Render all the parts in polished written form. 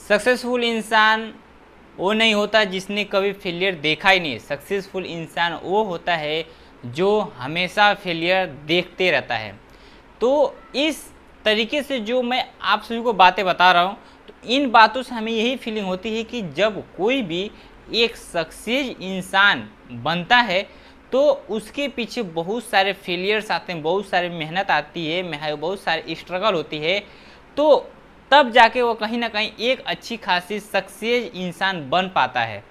Successful इंसान वो नहीं होता जिसने कभी फेलियर देखा ही नहीं। सक्सेसफुल इंसान वो होता है जो हमेशा फेलियर देखते रहता है। तो इस तरीके से जो मैं आप सभी को बातें बता रहा हूँ, तो इन बातों से हमें यही फीलिंग होती है कि जब कोई भी एक सक्सेस इंसान बनता है तो उसके पीछे बहुत सारे फेलियर्स आते हैं, बहुत सारी मेहनत आती है, बहुत सारी स्ट्रगल होती है। तो तब जाके वो कहीं ना कहीं एक अच्छी खासी सक्सेस इंसान बन पाता है,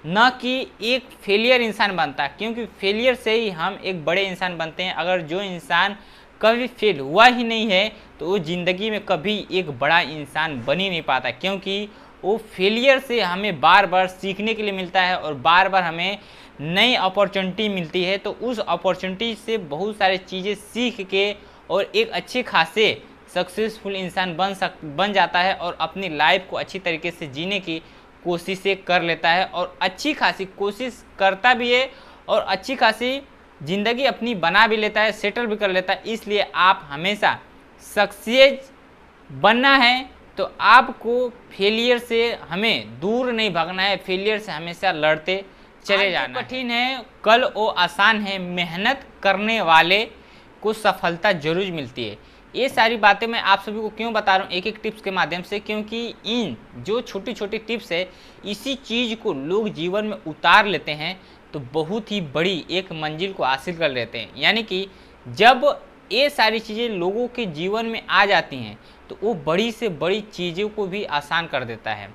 न कि एक फेलियर इंसान बनता। क्योंकि फेलियर से ही हम एक बड़े इंसान बनते हैं। अगर जो इंसान कभी फेल हुआ ही नहीं है तो वो ज़िंदगी में कभी एक बड़ा इंसान बन ही नहीं पाता, क्योंकि वो फेलियर से हमें बार बार सीखने के लिए मिलता है और बार बार हमें नई अपॉर्चुनिटी मिलती है। तो उस अपॉर्चुनिटी से बहुत सारी चीज़ें सीख के और एक अच्छे खासे सक्सेसफुल इंसान बन जाता है और अपनी लाइफ को अच्छी तरीके से जीने की कोशिशें कर लेता है और अच्छी खासी कोशिश करता भी है और अच्छी खासी ज़िंदगी अपनी बना भी लेता है, सेटल भी कर लेता है। इसलिए आप हमेशा सक्सेस बनना है तो आपको फेलियर से हमें दूर नहीं भागना है, फेलियर से हमेशा लड़ते चले जाना। कठिन है कल वो आसान है, मेहनत करने वाले को सफलता जरूर मिलती है। ये सारी बातें मैं आप सभी को क्यों बता रहा हूँ एक एक टिप्स के माध्यम से, क्योंकि इन जो छोटी छोटी टिप्स है इसी चीज़ को लोग जीवन में उतार लेते हैं तो बहुत ही बड़ी एक मंजिल को हासिल कर लेते हैं। यानी कि जब ये सारी चीज़ें लोगों के जीवन में आ जाती हैं तो वो बड़ी से बड़ी चीज़ों को भी आसान कर देता है।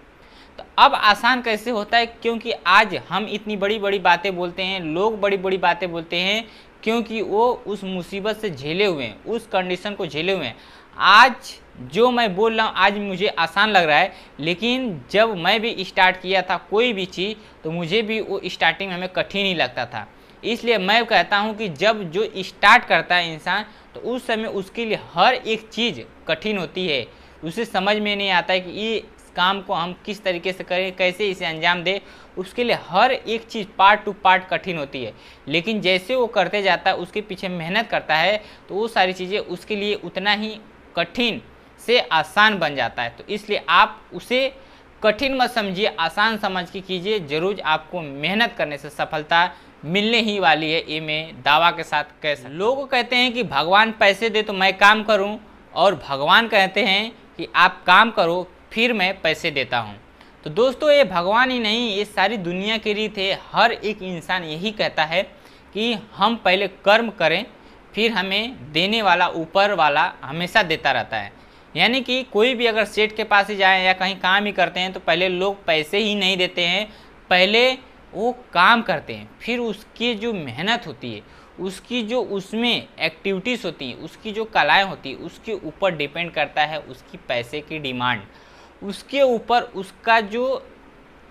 तो अब आसान कैसे होता है? क्योंकि आज हम इतनी बड़ी बड़ी बातें बोलते हैं, लोग बड़ी बड़ी बातें बोलते हैं, क्योंकि वो उस मुसीबत से झेले हुए हैं, उस कंडीशन को झेले हुए हैं। आज जो मैं बोल रहा हूँ आज मुझे आसान लग रहा है, लेकिन जब मैं भी स्टार्ट किया था कोई भी चीज़ तो मुझे भी वो स्टार्टिंग में हमें कठिन ही लगता था। इसलिए मैं कहता हूँ कि जब जो स्टार्ट करता है इंसान तो उस समय उसके लिए हर एक चीज़ कठिन होती है। उसे समझ में नहीं आता है कि ये काम को हम किस तरीके से करें, कैसे इसे अंजाम दें। उसके लिए हर एक चीज़ पार्ट टू पार्ट कठिन होती है, लेकिन जैसे वो करते जाता है, उसके पीछे मेहनत करता है तो वो सारी चीज़ें उसके लिए उतना ही कठिन से आसान बन जाता है। तो इसलिए आप उसे कठिन मत समझिए, आसान समझ के कीजिए। जरूर आपको मेहनत करने से सफलता मिलने ही वाली है, ये मैं दावा के साथ कह सकता हूं। लोग कहते हैं कि भगवान पैसे दे तो मैं काम करूं, और भगवान कहते हैं कि आप काम करो फिर मैं पैसे देता हूं। तो दोस्तों ये भगवान ही नहीं, ये सारी दुनिया की रीत है। हर एक इंसान यही कहता है कि हम पहले कर्म करें फिर हमें देने वाला ऊपर वाला हमेशा देता रहता है। यानी कि कोई भी अगर सेठ के पास ही जाए या कहीं काम ही करते हैं तो पहले लोग पैसे ही नहीं देते हैं, पहले वो काम करते हैं, फिर उसकी जो मेहनत होती है, उसकी जो उसमें एक्टिविटीज़ होती हैं, उसकी जो कलाएं होती हैं, उसके ऊपर डिपेंड करता है उसकी पैसे की डिमांड। उसके ऊपर उसका जो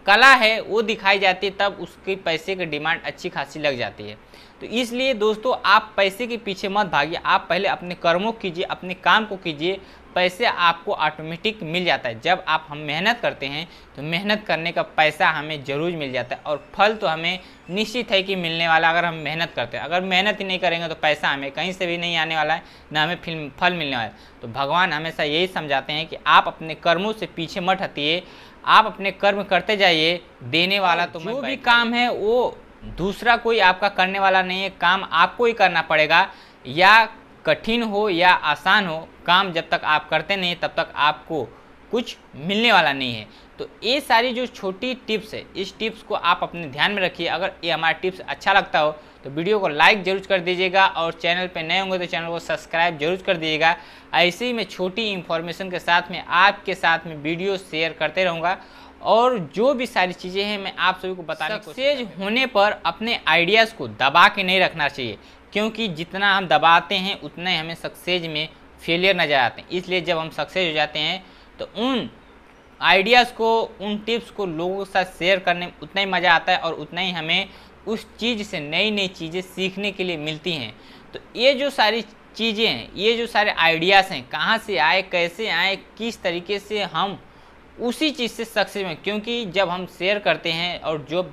कला है वो दिखाई जाती है, तब उसके पैसे की डिमांड अच्छी खासी लग जाती है। तो इसलिए दोस्तों आप पैसे के पीछे मत भागिए, आप पहले अपने कर्मों कीजिए, अपने काम को कीजिए, पैसे आपको ऑटोमेटिक मिल जाता है। जब आप हम मेहनत करते हैं तो मेहनत करने का पैसा हमें ज़रूर मिल जाता है, और फल तो हमें निश्चित है कि मिलने वाला। अगर हम मेहनत करते हैं, अगर मेहनत ही नहीं करेंगे तो पैसा हमें कहीं से भी नहीं आने वाला है, ना हमें फल मिलने वाला है। तो भगवान हमेशा यही समझाते हैं कि आप अपने कर्मों से पीछे मत हटिए, आप अपने कर्म करते जाइए, देने वाला तो जो भी काम है वो दूसरा कोई आपका करने वाला नहीं है, काम आपको ही करना पड़ेगा। या कठिन हो या आसान हो, काम जब तक आप करते नहीं तब तक आपको कुछ मिलने वाला नहीं है। तो ये सारी जो छोटी टिप्स है, इस टिप्स को आप अपने ध्यान में रखिए। अगर ये हमारा टिप्स अच्छा लगता हो तो वीडियो को लाइक जरूर कर दीजिएगा, और चैनल पे नए होंगे तो चैनल को सब्सक्राइब जरूर कर दीजिएगा। ऐसे ही मैं छोटी इन्फॉर्मेशन के साथ में आपके साथ में वीडियो शेयर करते रहूँगा, और जो भी सारी चीज़ें हैं मैं आप सभी को बताने की कोशिश। सक्सेस होने पर अपने आइडियाज़ को दबा के नहीं रखना चाहिए, क्योंकि जितना हम दबाते हैं उतना ही हमें सक्सेस में फेलियर नजर आते हैं। इसलिए जब हम सक्सेस हो जाते हैं तो उन आइडियाज़ को, उन टिप्स को लोगों के साथ शेयर करने में उतना ही मज़ा आता है, और उतना ही हमें उस चीज़ से नई नई चीज़ें सीखने के लिए मिलती हैं। तो ये जो सारी चीज़ें हैं, ये जो सारे आइडियाज़ हैं, कहाँ से आए, कैसे आए, किस तरीके से हम उसी चीज़ से सक्सेस में, क्योंकि जब हम शेयर करते हैं और जो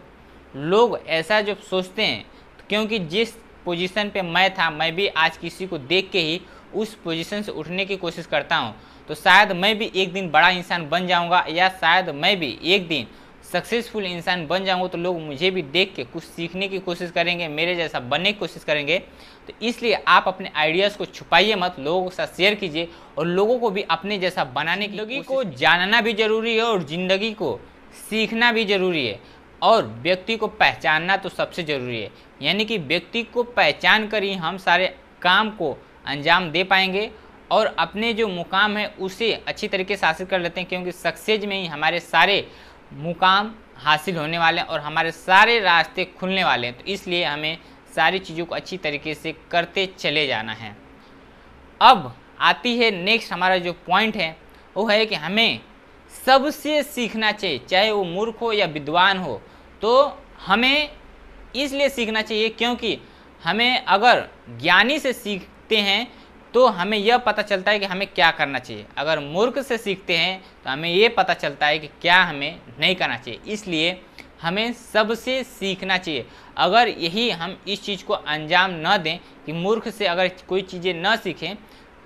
लोग ऐसा जब सोचते हैं, क्योंकि जिस पोजीशन पे मैं था, मैं भी आज किसी को देख के ही उस पोजीशन से उठने की कोशिश करता हूँ। तो शायद मैं भी एक दिन बड़ा इंसान बन जाऊंगा, या शायद मैं भी एक दिन सक्सेसफुल इंसान बन जाऊंगा, तो लोग मुझे भी देख के कुछ सीखने की कोशिश करेंगे, मेरे जैसा बनने की कोशिश करेंगे। तो इसलिए आप अपने आइडियाज़ को छुपाइए मत, लोगों के साथ शेयर कीजिए और लोगों को भी अपने जैसा बनाने की ज़िंदगी को जानना भी ज़रूरी है और ज़िंदगी को सीखना भी ज़रूरी है, और व्यक्ति को पहचानना तो सबसे ज़रूरी है। यानी कि व्यक्ति को पहचान कर ही हम सारे काम को अंजाम दे पाएंगे और अपने जो मुकाम है उसे अच्छी तरीके से हासिल कर लेते हैं, क्योंकि सक्सेस में ही हमारे सारे मुकाम हासिल होने वाले हैं और हमारे सारे रास्ते खुलने वाले हैं। तो इसलिए हमें सारी चीज़ों को अच्छी तरीके से करते चले जाना है। अब आती है नेक्स्ट हमारा जो पॉइंट है, वो है कि हमें सबसे सीखना चाहिए, चाहे वो मूर्ख हो या विद्वान हो। तो हमें इसलिए सीखना चाहिए क्योंकि हमें अगर ज्ञानी से सीखते हैं तो हमें यह पता चलता है कि हमें क्या करना चाहिए, अगर मूर्ख से सीखते हैं तो हमें ये पता चलता है कि क्या हमें नहीं करना चाहिए। इसलिए हमें सबसे सीखना चाहिए। अगर यही हम इस चीज़ को अंजाम न दें कि मूर्ख से अगर कोई चीज़ें न सीखें,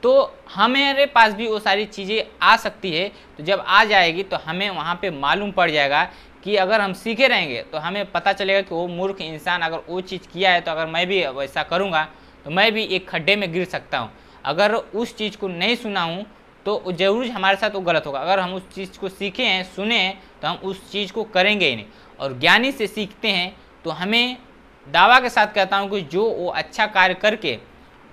तो हमारे पास भी वो सारी चीज़ें आ सकती है। तो जब आ जाएगी तो हमें वहाँ पे मालूम पड़ जाएगा कि अगर हम सीखे रहेंगे तो हमें पता चलेगा कि वो मूर्ख इंसान अगर वो चीज़ किया है तो अगर मैं भी वैसा करूँगा तो मैं भी एक खड्डे में गिर सकता हूँ। अगर उस चीज़ को नहीं सुना हूँ तो ज़रूर हमारे साथ वो गलत होगा। अगर हम उस चीज़ को सीखे हैं, सुने हैं, तो हम उस चीज़ को करेंगे ही नहीं। और ज्ञानी से सीखते हैं तो हमें दावा के साथ कहता हूँ कि जो वो अच्छा कार्य करके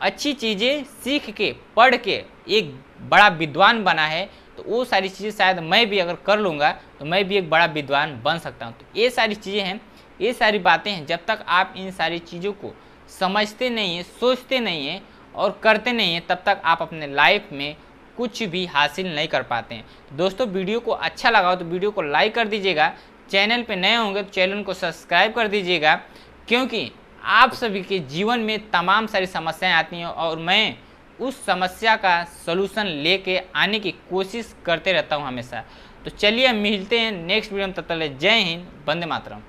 अच्छी चीज़ें सीख के पढ़ के एक बड़ा विद्वान बना है, तो वो सारी चीज़ें शायद मैं भी अगर कर लूँगा तो मैं भी एक बड़ा विद्वान बन सकता हूँ। तो ये सारी चीज़ें हैं, ये सारी बातें हैं। जब तक आप इन सारी चीज़ों को समझते नहीं हैं, सोचते नहीं हैं और करते नहीं हैं, तब तक आप अपने लाइफ में कुछ भी हासिल नहीं कर पाते हैं। दोस्तों, वीडियो को अच्छा लगा हो तो वीडियो को लाइक कर दीजिएगा, चैनल पे नए होंगे तो चैनल को सब्सक्राइब कर दीजिएगा, क्योंकि आप सभी के जीवन में तमाम सारी समस्याएं आती हैं और मैं उस समस्या का सलूशन लेके आने की कोशिश करते रहता हूं हमेशा। तो चलिए हम मिलते हैं नेक्स्ट वीडियो में, तब तक जय हिंद, वंदे मातरम।